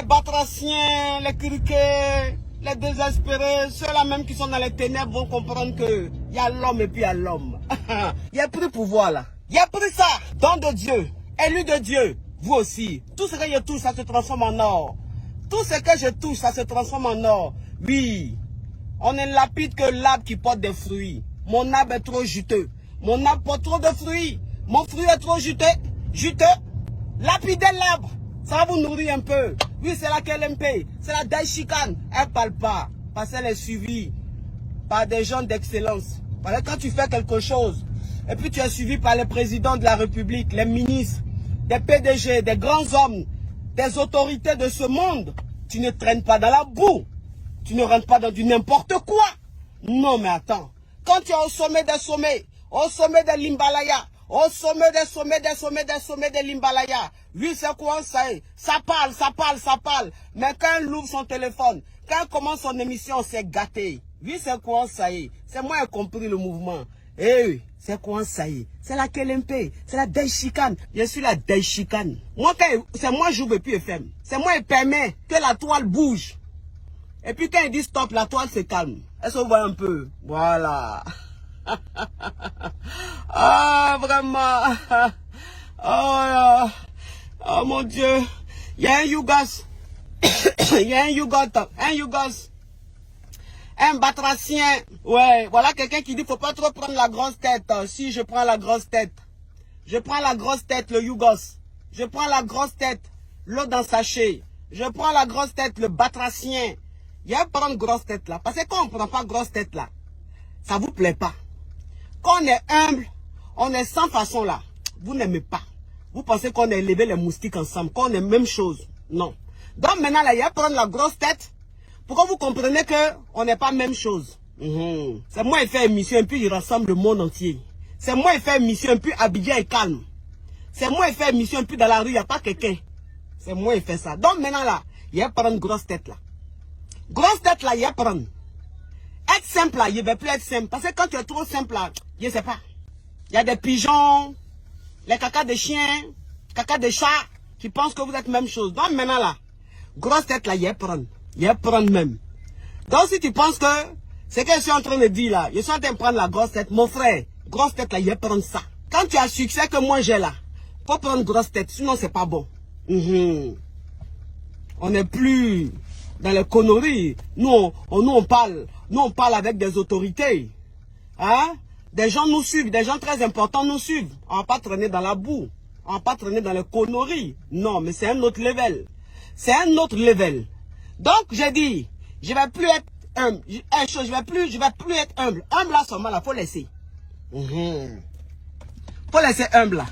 batraciens, les criquets, les désespérés, ceux-là même qui sont dans les ténèbres vont comprendre que il y a l'homme et puis il y a l'homme. Il y a plus de pouvoir là. Il y a plus ça. Don de Dieu, élu de Dieu, vous aussi. Tout ce que je touche, ça se transforme en or. Tout ce que je touche, ça se transforme en or. Oui, on est lapide que l'arbre qui porte des fruits. Mon arbre est trop juteux. Mon arbre porte trop de fruits. Mon fruit est trop juteux. Juteux. Lapidez l'arbre. Ça va vous nourrir un peu. Oui, c'est la KLMP. C'est la Daishikan. Elle ne parle pas. Parce qu'elle est suivie par des gens d'excellence. Parce que quand tu fais quelque chose, et puis tu es suivi par les présidents de la République, les ministres, des PDG, des grands hommes, des autorités de ce monde, tu ne traînes pas dans la boue. Tu ne rentres pas dans du n'importe quoi. Non, mais attends. Quand tu es au sommet des sommets, au sommet de l'Himalaya, au sommet des sommets, des sommets, des sommets de l'Himalaya, oui, c'est quoi ça est? Ça parle, ça parle, ça parle. Mais quand elle ouvre son téléphone, quand elle commence son émission, c'est gâté. Oui, c'est quoi ça est? C'est moi qui ai compris le mouvement. Eh oui, c'est quoi ça est? C'est la KLMP, c'est la Daishikan. Je suis la Daishikan. Moi, c'est moi j'ouvre et puis FM. C'est moi qui permet que la toile bouge. Et puis quand il dit stop, la toile se calme. Elle se voit un peu. Voilà. Ah, vraiment. Oh, oh mon Dieu. Il y a un Yougas. Il y a un Yougas. Un batracien. Ouais, voilà quelqu'un qui dit faut pas trop prendre la grosse tête. Si je prends la grosse tête. Je prends la grosse tête, le Yougos. Je prends la grosse tête, l'eau dans sachet. Je prends la grosse tête, le batracien. Il y a prendre grosse tête là. Parce que quand on ne prend pas grosse tête là, ça ne vous plaît pas. Quand on est humble, on est sans façon là. Vous n'aimez pas. Vous pensez qu'on a élevé les moustiques ensemble, qu'on est même chose. Non. Donc maintenant là, il y a prendre la grosse tête. Pourquoi vous comprenez qu'on n'est pas même chose. C'est moi qui fais émission et puis il rassemble le monde entier. C'est moi qui fais émission et puis Abidjan est calme. C'est moi qui fais émission et puis dans la rue, il n'y a pas quelqu'un. C'est moi qui fais ça. Donc maintenant là, il y a prendre grosse tête là. Grosse tête là, il y a prendre. Être simple là, il ne va plus être simple. Parce que quand tu es trop simple là, je ne sais pas. Il y a des pigeons, les cacas de chiens, cacas de chats, qui pensent que vous êtes même chose. Donc maintenant là, grosse tête là, il y a prendre. Il y a prendre même. Donc si tu penses que c'est que je suis en train de dire là, je suis en train de prendre la grosse tête, mon frère, grosse tête là, il y a prendre ça. Quand tu as succès que moi j'ai là, faut prendre grosse tête, sinon c'est pas bon. On n'est plus dans les conneries. Nous on parle avec des autorités. Hein? Des gens nous suivent, des gens très importants nous suivent. On ne va pas traîner dans la boue. On ne va pas traîner dans les conneries. Non, mais c'est un autre level. C'est un autre level. Donc, j'ai dit, je ne vais plus être humble. Je vais plus être humble. Humble là, seulement là, faut laisser. Faut laisser humble là.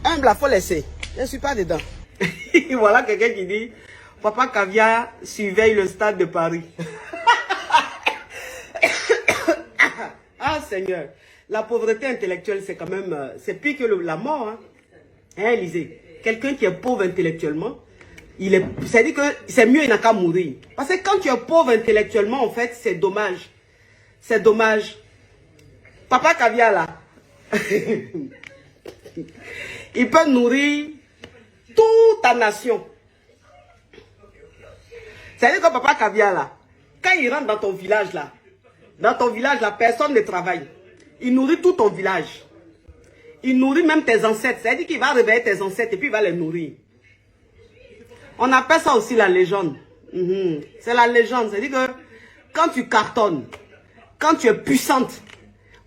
Humble là, faut laisser. Je ne suis pas dedans. Voilà quelqu'un qui dit, Papa Caviar surveille le stade de Paris. Ah Seigneur, la pauvreté intellectuelle, c'est quand même, c'est pire que la mort. Hein, Élisée, quelqu'un qui est pauvre intellectuellement, c'est-à-dire que c'est mieux, il n'a qu'à mourir. Parce que quand tu es pauvre intellectuellement, en fait, c'est dommage. C'est dommage. Papa Caviar là, il peut nourrir toute ta nation. C'est-à-dire que Papa Caviar là, quand il rentre dans ton village là, personne ne travaille. Il nourrit tout ton village. Il nourrit même tes ancêtres. C'est-à-dire qu'il va réveiller tes ancêtres et puis il va les nourrir. On appelle ça aussi la légende. C'est la légende. C'est-à-dire que quand tu cartonnes, quand tu es puissante,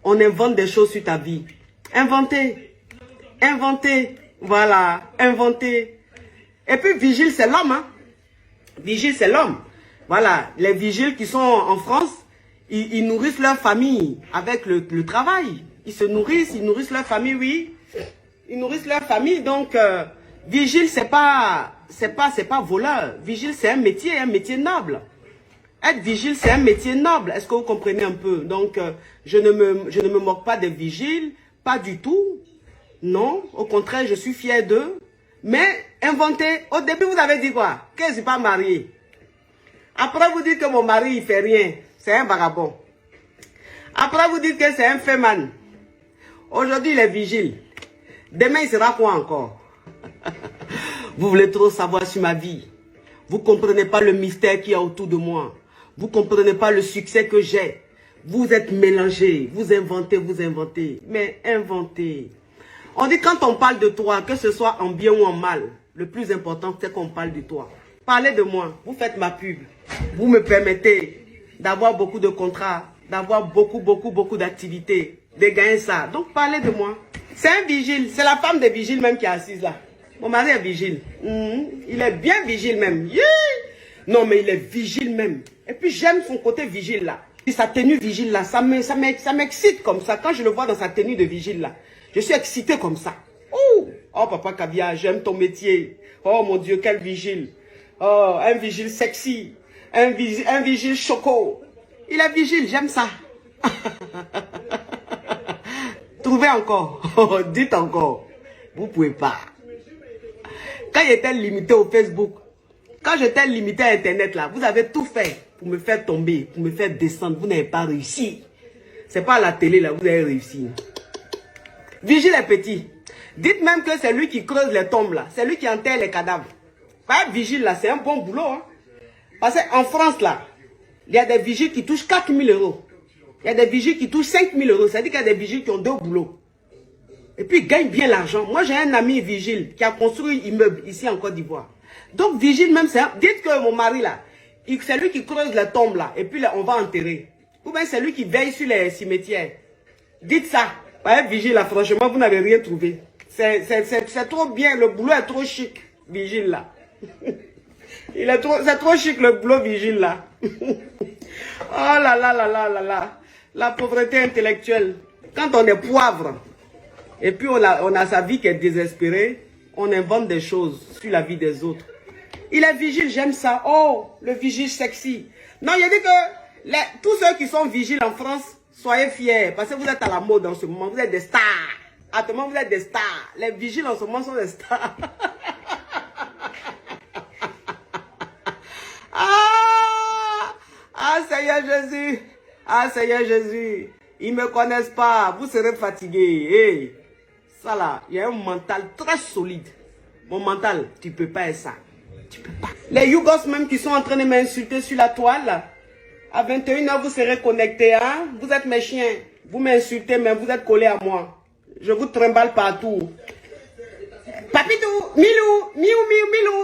on invente des choses sur ta vie. Inventer. Inventer. Voilà. Inventer. Et puis vigile, c'est l'homme. Hein? Vigile, c'est l'homme. Voilà. Les vigiles qui sont en France, ils nourrissent leur famille avec le travail. Ils se nourrissent, ils nourrissent leur famille, oui. Ils nourrissent leur famille. Donc, vigile, c'est pas voleur. Vigile, c'est un métier noble. Être vigile, c'est un métier noble. Est-ce que vous comprenez un peu? Donc, je ne me moque pas des vigiles, pas du tout. Non, au contraire, je suis fier d'eux. Mais inventer, au début, vous avez dit quoi? Que je ne suis pas marié. Après, vous dites que mon mari, il fait rien. C'est un vagabond. Après, vous dites que c'est un féman. Aujourd'hui, il est vigile. Demain, il sera quoi encore? Vous voulez trop savoir sur ma vie. Vous ne comprenez pas le mystère qu'il y a autour de moi. Vous ne comprenez pas le succès que j'ai. Vous êtes mélangés. Vous inventez. Mais inventez. On dit quand on parle de toi, que ce soit en bien ou en mal, le plus important c'est qu'on parle de toi. Parlez de moi. Vous faites ma pub. Vous me permettez d'avoir beaucoup de contrats, d'avoir beaucoup d'activités, de gagner ça. Donc parlez de moi. C'est un vigile. C'est la femme de vigile même qui est assise là. Mon mari est vigile. Il est bien vigile même. Yeah. Non, mais il est vigile même. Et puis j'aime son côté vigile là. Et sa tenue vigile là, ça m'excite comme ça. Quand je le vois dans sa tenue de vigile là, je suis excité comme ça. Oh papa Kabia, j'aime ton métier. Oh mon Dieu, quel vigile. Oh, un vigile sexy. Un vigile choco. Il est vigile, j'aime ça. Trouvez encore. Dites encore. Vous pouvez pas. Quand j'étais limité au Facebook, quand j'étais limité à Internet là, vous avez tout fait pour me faire tomber, pour me faire descendre. Vous n'avez pas réussi. C'est pas à la télé là, vous avez réussi. Vigile est petit. Dites même que c'est lui qui creuse les tombes là. C'est lui qui enterre les cadavres. Pas vigile là, c'est un bon boulot. Hein? Parce qu'en France là, il y a des vigiles qui touchent 4 000 euros. Il y a des vigiles qui touchent 5 000 euros. C'est-à-dire qu'il y a des vigiles qui ont 2 boulots. Et puis ils gagnent bien l'argent. Moi j'ai un ami vigile qui a construit un immeuble ici en Côte d'Ivoire. Donc vigile même, dites que mon mari là, c'est lui qui creuse les tombes là. Et puis là, on va enterrer. Ou bien c'est lui qui veille sur les cimetières. Dites ça. Ouais, vigile là, franchement, vous n'avez rien trouvé. C'est trop bien, le boulot est trop chic, vigile là. C'est trop chic le boulot vigile là. Oh là là là là là là. La pauvreté intellectuelle. Quand on est poivre, et puis on a sa vie qui est désespérée, on invente des choses sur la vie des autres. Il est vigile, j'aime ça. Oh, le vigile sexy. Non, il a dit que tous ceux qui sont vigiles en France, soyez fiers, parce que vous êtes à la mode en ce moment, vous êtes des stars. À ce moment, vous êtes des stars. Les vigiles en ce moment sont des stars. Seigneur Jésus. Ah, Seigneur Jésus. Ils ne me connaissent pas. Vous serez fatigués. Hey. Ça là, il y a un mental très solide. Mon mental, tu ne peux pas être ça. Tu peux pas. Les Yougos même qui sont en train de m'insulter sur la toile, à 21 h, vous serez connectés. Hein? Vous êtes mes chiens. Vous m'insultez, mais vous êtes collés à moi. Je vous trimballe partout. Papitou, Milou,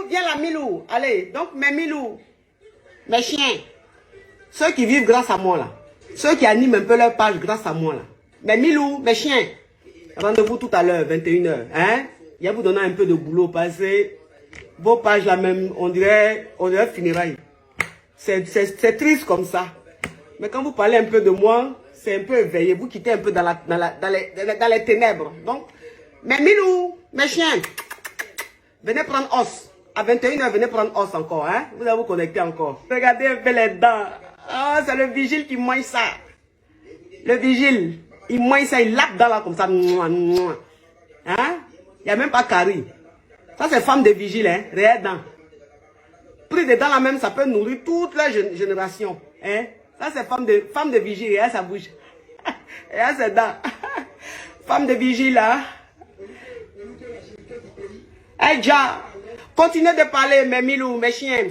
viens là, Milou. Allez, donc mes Milou, mes chiens, ceux qui vivent grâce à moi là, ceux qui animent un peu leur page grâce à moi là. Mes Milou, mes chiens, rendez-vous tout à l'heure, 21 h. Hein? Il va vous donner un peu de boulot parce que vos pages là même, on dirait funérailles. C'est triste comme ça. Mais quand vous parlez un peu de moi, c'est un peu éveillé. Vous quittez un peu dans les ténèbres. Donc, mes Milou, mes chiens, venez prendre os. À 21 h, venez prendre os encore. Hein? Vous allez vous connecter encore. Regardez un peu les dents. Oh, c'est le vigile qui mange ça. Le vigile, il mange ça, il lappe dans là comme ça. Hein? Il n'y a même pas carie. Ça, c'est femme de vigile. Hein? Regarde dents. Pris dedans là même, ça peut nourrir toute la génération. Hein? Ça, c'est femme de vigile. Regarde sa bouche. Regarde ses dents. Femme de vigile là. Hey, Ja, continuez de parler, mes Milou, mes chiens.